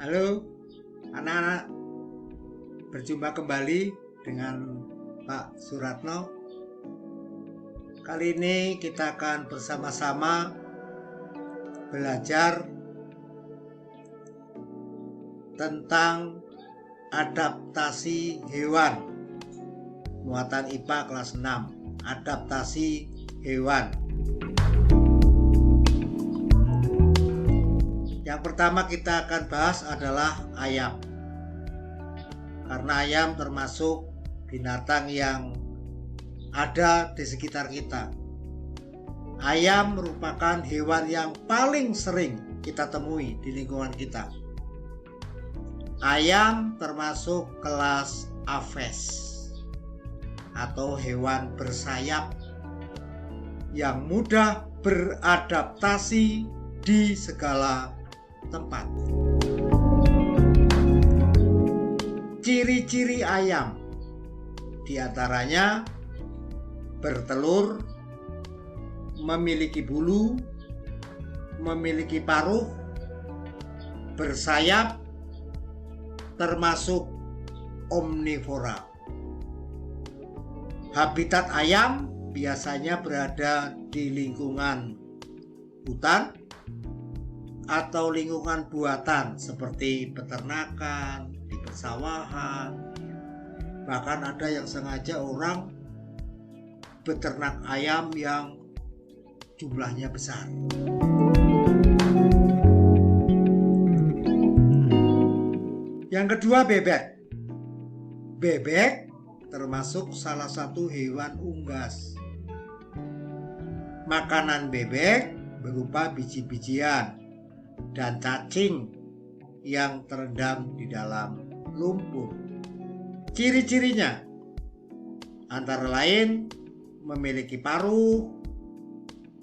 Halo anak-anak, berjumpa kembali dengan Pak Suratno. Kali ini kita akan bersama-sama belajar tentang adaptasi hewan, muatan IPA kelas 6, adaptasi hewan. Yang pertama kita akan bahas adalah ayam. Karena ayam termasuk binatang yang ada di sekitar kita. Ayam merupakan hewan yang paling sering kita temui di lingkungan kita. Ayam termasuk kelas Aves atau hewan bersayap yang mudah beradaptasi di segala tempat. Ciri-ciri ayam diantaranya bertelur, memiliki bulu, memiliki paruh, bersayap, termasuk omnivora. Habitat ayam biasanya berada di lingkungan hutan atau lingkungan buatan seperti peternakan, di persawahan. Bahkan ada yang sengaja orang beternak ayam yang jumlahnya besar. Yang kedua, bebek. Bebek termasuk salah satu hewan unggas. Makanan bebek berupa biji-bijian dan cacing yang terendam di dalam lumpur. Ciri-cirinya antara lain memiliki paruh,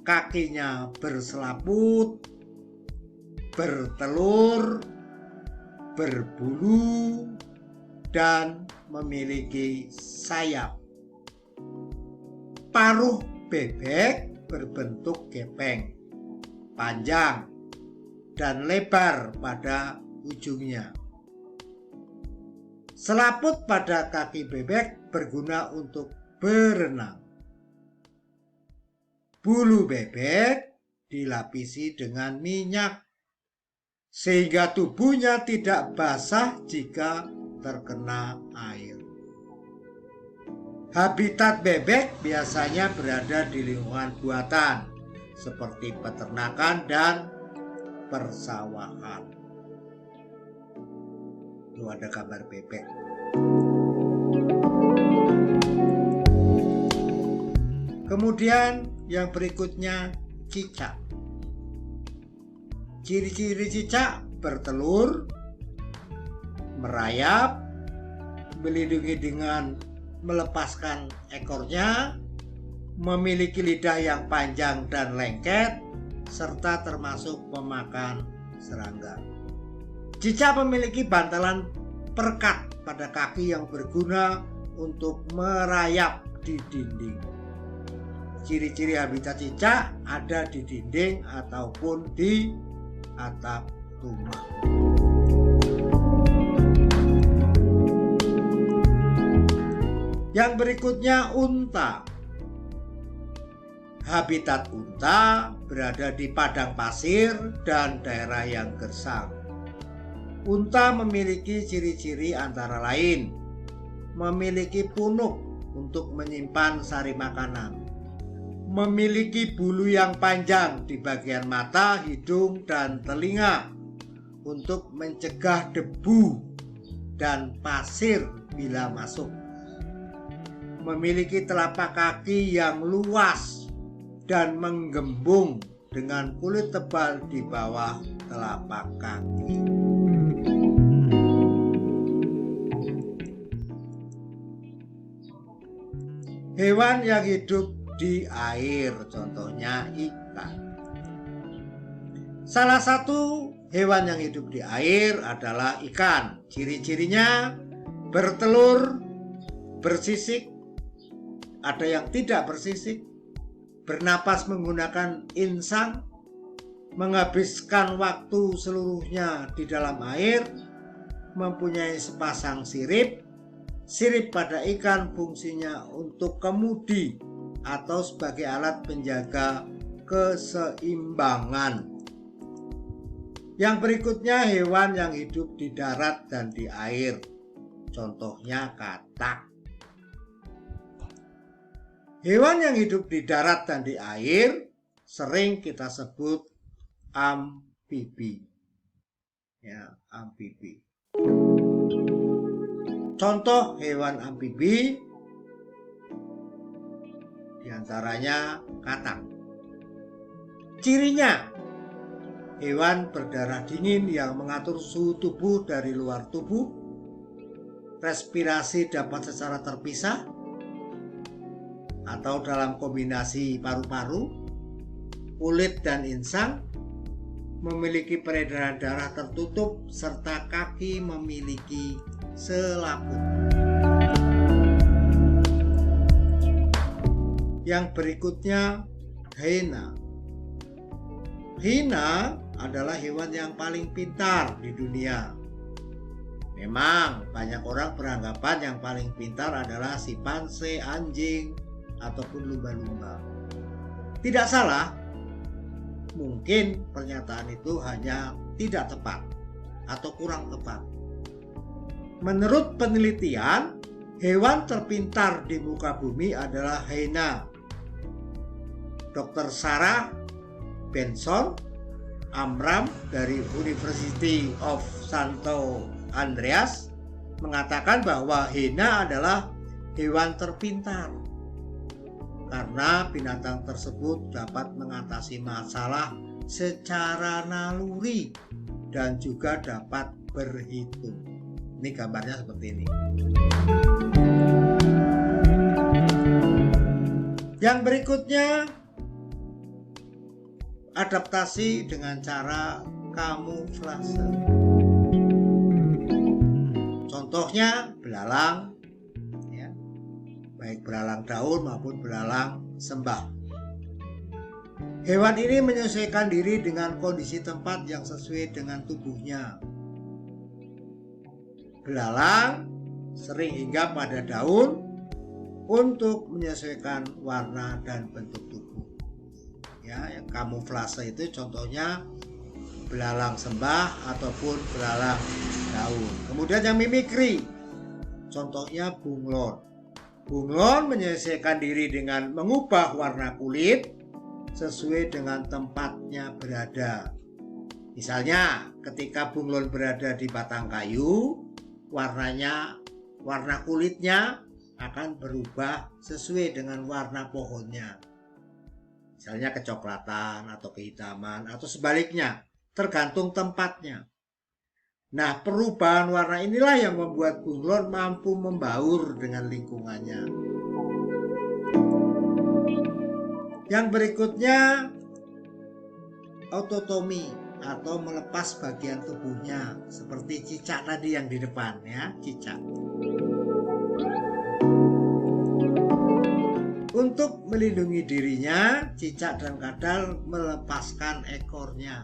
kakinya berselaput, bertelur, berbulu, dan memiliki sayap. Paruh bebek berbentuk gepeng, panjang, dan lebar pada ujungnya. Selaput pada kaki bebek berguna untuk berenang. Bulu bebek dilapisi dengan minyak sehingga tubuhnya tidak basah jika terkena air. Habitat bebek biasanya berada di lingkungan buatan seperti peternakan dan persawahan. Itu ada gambar bebek. Kemudian yang berikutnya cicak. Ciri-ciri cicak bertelur, merayap, melindungi dengan melepaskan ekornya, memiliki lidah yang panjang dan lengket, serta termasuk pemakan serangga. Cicak memiliki bantalan perekat pada kaki yang berguna untuk merayap di dinding. Ciri-ciri habitat cicak ada di dinding ataupun di atap rumah. Yang berikutnya unta. Habitat unta berada di padang pasir dan daerah yang gersang. Unta memiliki ciri-ciri antara lain memiliki punuk untuk menyimpan sari makanan, memiliki bulu yang panjang di bagian mata, hidung, dan telinga untuk mencegah debu dan pasir bila masuk, memiliki telapak kaki yang luas dan menggembung dengan kulit tebal di bawah telapak kaki. Hewan yang hidup di air, contohnya ikan. Salah satu hewan yang hidup di air adalah ikan. Ciri-cirinya bertelur, bersisik, ada yang tidak bersisik, bernapas menggunakan insang, menghabiskan waktu seluruhnya di dalam air, mempunyai sepasang sirip. Sirip pada ikan fungsinya untuk kemudi atau sebagai alat penjaga keseimbangan. Yang berikutnya hewan yang hidup di darat dan di air. Contohnya katak. Hewan yang hidup di darat dan di air sering kita sebut amfibi. Ya, amfibi. Contoh hewan amfibi diantaranya katak. Cirinya, hewan berdarah dingin yang mengatur suhu tubuh dari luar tubuh. Respirasi dapat secara terpisah atau dalam kombinasi paru-paru. Kulit dan insang, memiliki peredaran darah tertutup, serta kaki memiliki selaput. Yang berikutnya, hyena. Hyena adalah hewan yang paling pintar di dunia. Memang banyak orang beranggapan yang paling pintar adalah simpanse, anjing, ataupun lumba-lumba. Tidak salah, mungkin pernyataan itu hanya tidak tepat atau kurang tepat. Menurut penelitian, hewan terpintar di muka bumi adalah hyena. Dr. Sarah Benson Amram dari University of Santo Andreas mengatakan bahwa hyena adalah hewan terpintar karena binatang tersebut dapat mengatasi masalah secara naluri dan juga dapat berhitung. Ini gambarnya seperti ini. Yang berikutnya, adaptasi dengan cara kamuflase. Contohnya belalang, ya, baik belalang daun maupun belalang sembah. Hewan ini menyesuaikan diri dengan kondisi tempat yang sesuai dengan tubuhnya. Belalang sering hinggap pada daun untuk menyesuaikan warna dan bentuk tubuh. Ya, yang kamuflase itu contohnya belalang sembah ataupun belalang daun. Kemudian yang mimikri, contohnya bunglon. Bunglon menyesuaikan diri dengan mengubah warna kulit sesuai dengan tempatnya berada. Misalnya, ketika bunglon berada di batang kayu, warna kulitnya akan berubah sesuai dengan warna pohonnya. Misalnya kecoklatan atau kehitaman atau sebaliknya, tergantung tempatnya. Nah, perubahan warna inilah yang membuat bunglon mampu membaur dengan lingkungannya. Yang berikutnya, autotomi atau melepas bagian tubuhnya, seperti cicak tadi yang di depan, ya, cicak. Untuk melindungi dirinya, cicak dan kadal melepaskan ekornya.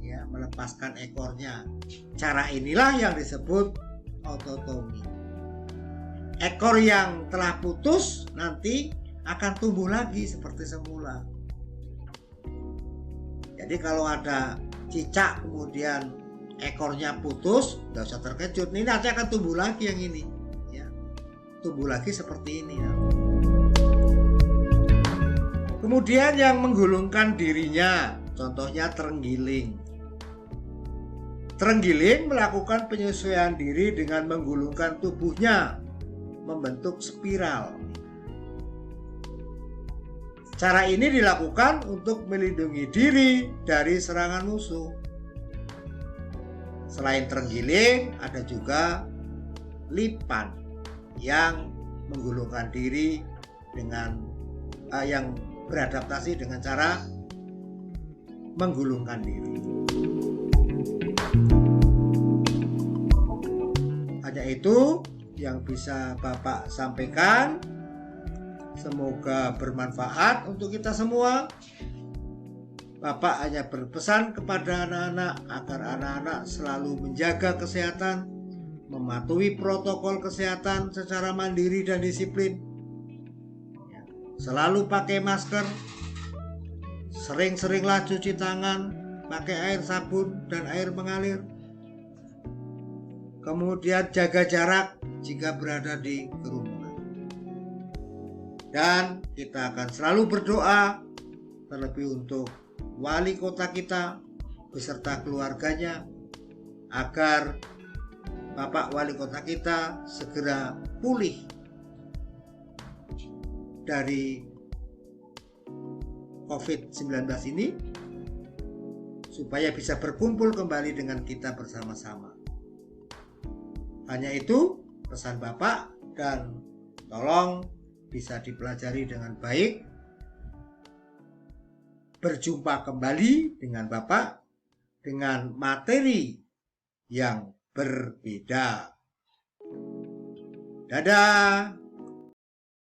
Ya, melepaskan ekornya. Cara inilah yang disebut autotomi. Ekor yang telah putus nanti akan tumbuh lagi seperti semula. Jadi kalau ada cicak kemudian ekornya putus, nggak usah terkejut. Ini nanti akan tumbuh lagi yang ini. Ya, tumbuh lagi seperti ini. Ya. Kemudian yang menggulungkan dirinya, contohnya terenggiling. Terenggiling melakukan penyesuaian diri dengan menggulungkan tubuhnya, membentuk spiral. Cara ini dilakukan untuk melindungi diri dari serangan musuh. Selain terenggiling, ada juga lipan yang menggulungkan diri dengan yang beradaptasi dengan cara menggulungkan diri. Hanya itu yang bisa Bapak sampaikan. Semoga bermanfaat untuk kita semua. Bapak hanya berpesan kepada anak-anak agar anak-anak selalu menjaga kesehatan, mematuhi protokol kesehatan secara mandiri dan disiplin, selalu pakai masker, sering-seringlah cuci tangan, pakai air sabun dan air mengalir. Kemudian jaga jarak jika berada di kerumunan. Dan kita akan selalu berdoa, terlebih untuk wali kota kita beserta keluarganya, agar Bapak wali kota kita segera pulih dari COVID-19 ini, supaya bisa berkumpul kembali dengan kita bersama-sama. Hanya itu pesan Bapak, dan tolong bisa dipelajari dengan baik. Berjumpa kembali dengan Bapak dengan materi yang berbeda. Dadah.